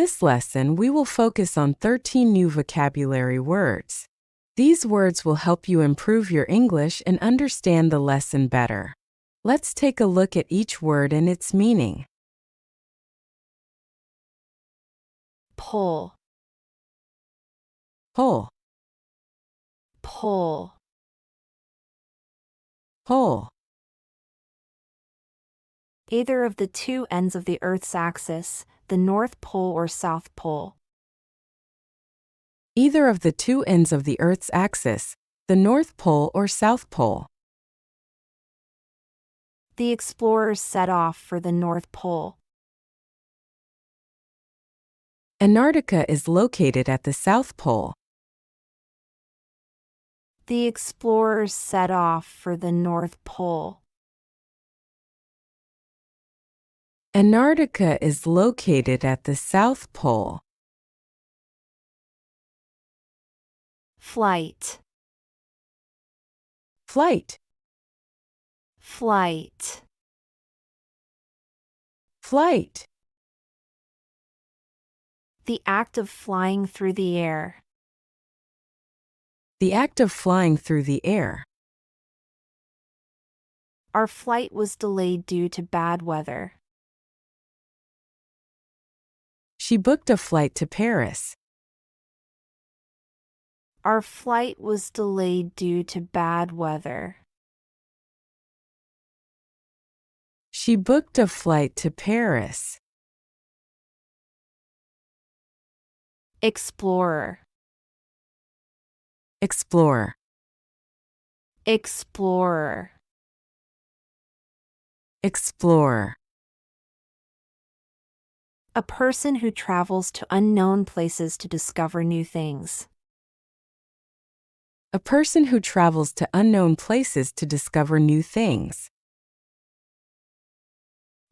this lesson, we will focus on 13 new vocabulary words. These words will help you improve your English and understand the lesson better. Let's take a look at each word and its meaning. Pull, Pull, pull. pull. Either of the two ends of the Earth's axis, the North Pole or South Pole. Either of the two ends of the Earth's axis, the North Pole or South Pole. The explorers set off for the North Pole. Antarctica is located at the South Pole. The explorers set off for the North Pole. Antarctica is located at the South Pole. Flight, Flight, flight. flight. The act of flying through the air. The act of flying through the air. Our flight was delayed due to bad weather. She booked a flight to Paris. Our flight was delayed due to bad weather. She booked a flight to Paris. Explorer, Explorer, explorer. explorer. A person who travels to unknown places to discover new things. A person who travels to unknown places to discover new things.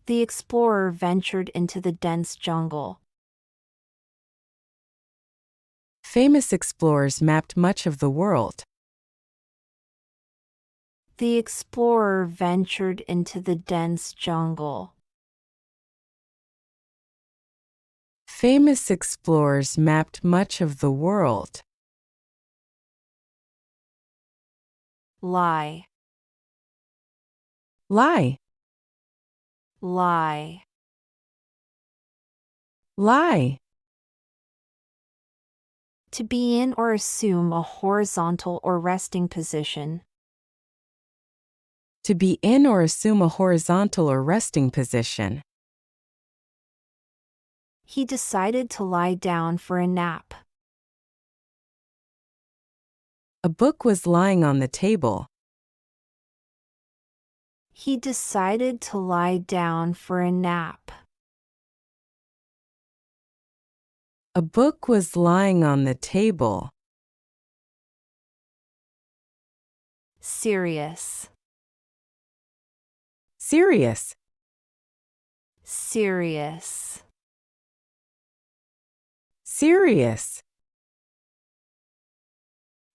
The explorer ventured into the dense jungle. Famous explorers mapped much of the world. The explorer ventured into the dense jungle. Famous explorers mapped much of the world. Lie, Lie, lie. lie. To be in or assume a horizontal or resting position. To be in or assume a horizontal or resting position. He decided to lie down for a nap. A book was lying on the table. He decided to lie down for a nap. A book was lying on the table. Serious, Serious, serious. serious.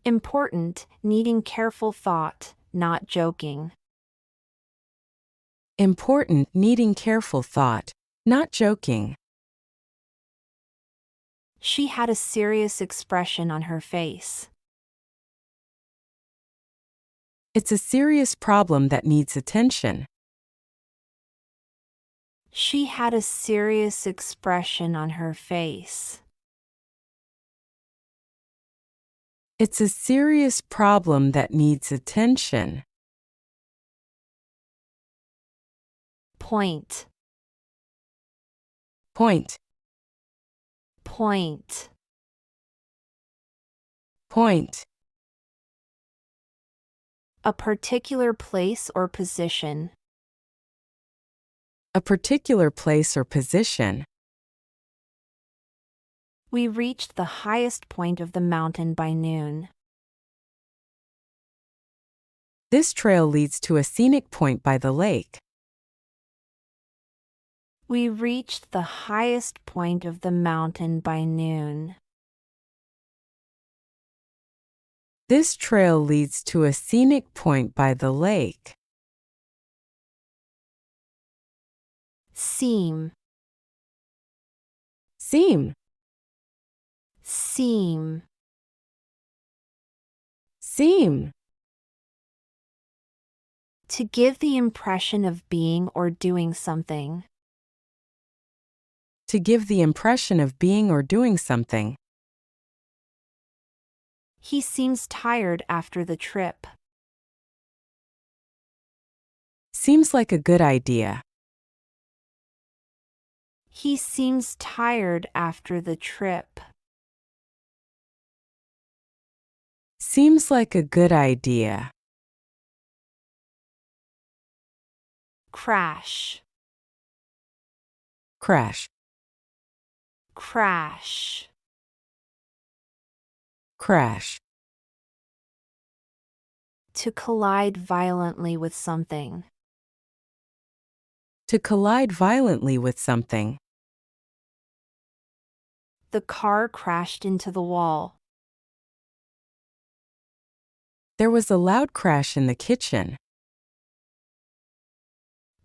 Important, needing careful thought, not joking. Important, needing careful thought, not joking. She had a serious expression on her face. It's a serious problem that needs attention. She had a serious expression on her face. It's a serious problem that needs attention. Point, Point, point. point. A particular place or position. A particular place or position. We reached the highest point of the mountain by noon. This trail leads to a scenic point by the lake. We reached the highest point of the mountain by noon. This trail leads to a scenic point by the lake. Seam, Seem. Seem. Seem. To give the impression of being or doing something. To give the impression of being or doing something. He seems tired after the trip. Seems like a good idea. He seems tired after the trip. Seems like a good idea. Crash. Crash. Crash. Crash. To collide violently with something. To collide violently with something. The car crashed into the wall. There was a loud crash in the kitchen.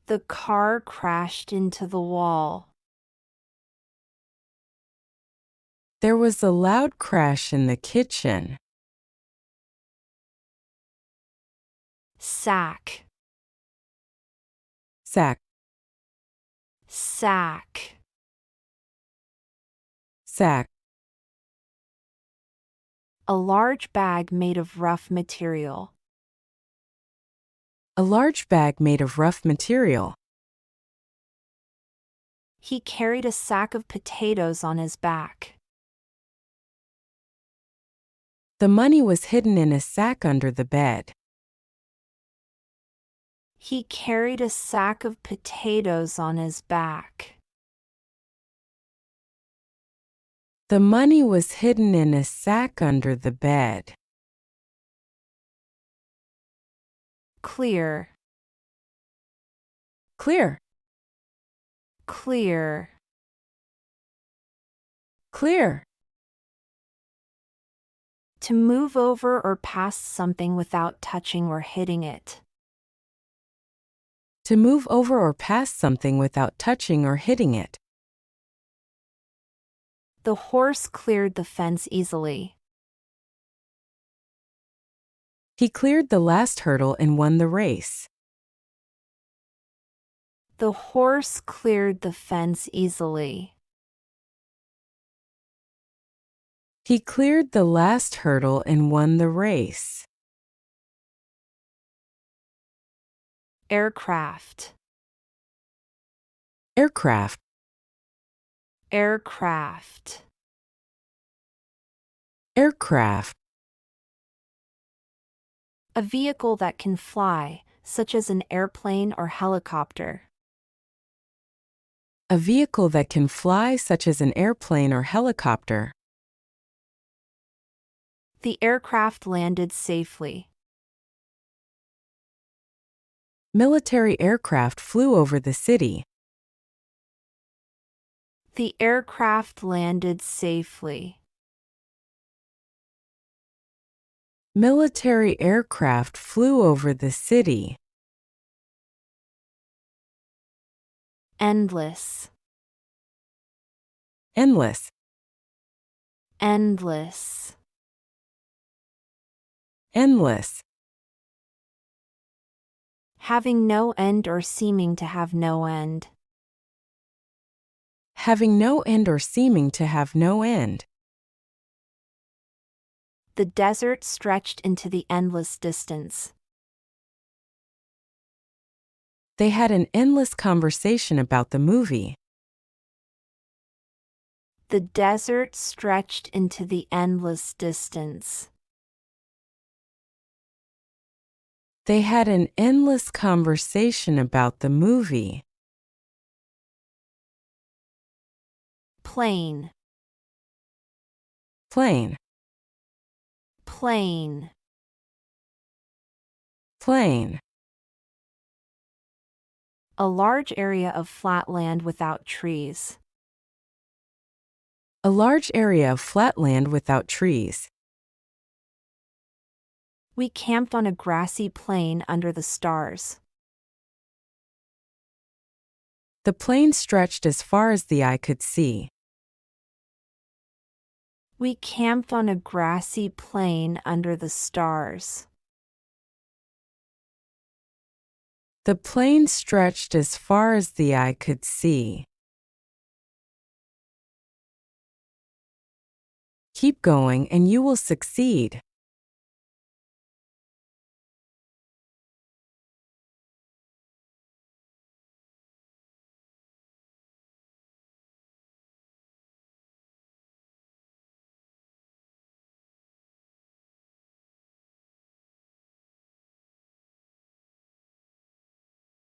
The car crashed into the wall. There was a loud crash in the kitchen. Sack. Sack. Sack. Sack. A large bag made of rough material. A large bag made of rough material. He carried a sack of potatoes on his back. The money was hidden in a sack under the bed. He carried a sack of potatoes on his back. The money was hidden in a sack under the bed. Clear. Clear. Clear. Clear. To move over or past something without touching or hitting it. To move over or past something without touching or hitting it. The horse cleared the fence easily. He cleared the last hurdle and won the race. The horse cleared the fence easily. He cleared the last hurdle and won the race. Aircraft. Aircraft. Aircraft. Aircraft. A vehicle that can fly, such as an airplane or helicopter. A vehicle that can fly, such as an airplane or helicopter. The aircraft landed safely. Military aircraft flew over the city. The aircraft landed safely. Military aircraft flew over the city. Endless. Endless. Endless. Endless. Having no end or seeming to have no end. Having no end or seeming to have no end. The desert stretched into the endless distance. They had an endless conversation about the movie. The desert stretched into the endless distance. They had an endless conversation about the movie. Plane. Plane. Plane. Plane. A large area of flat land without trees. A large area of flat land without trees. We camped on a grassy plain under the stars. The plain stretched as far as the eye could see. We camped on a grassy plain under the stars. The plain stretched as far as the eye could see. Keep going and you will succeed.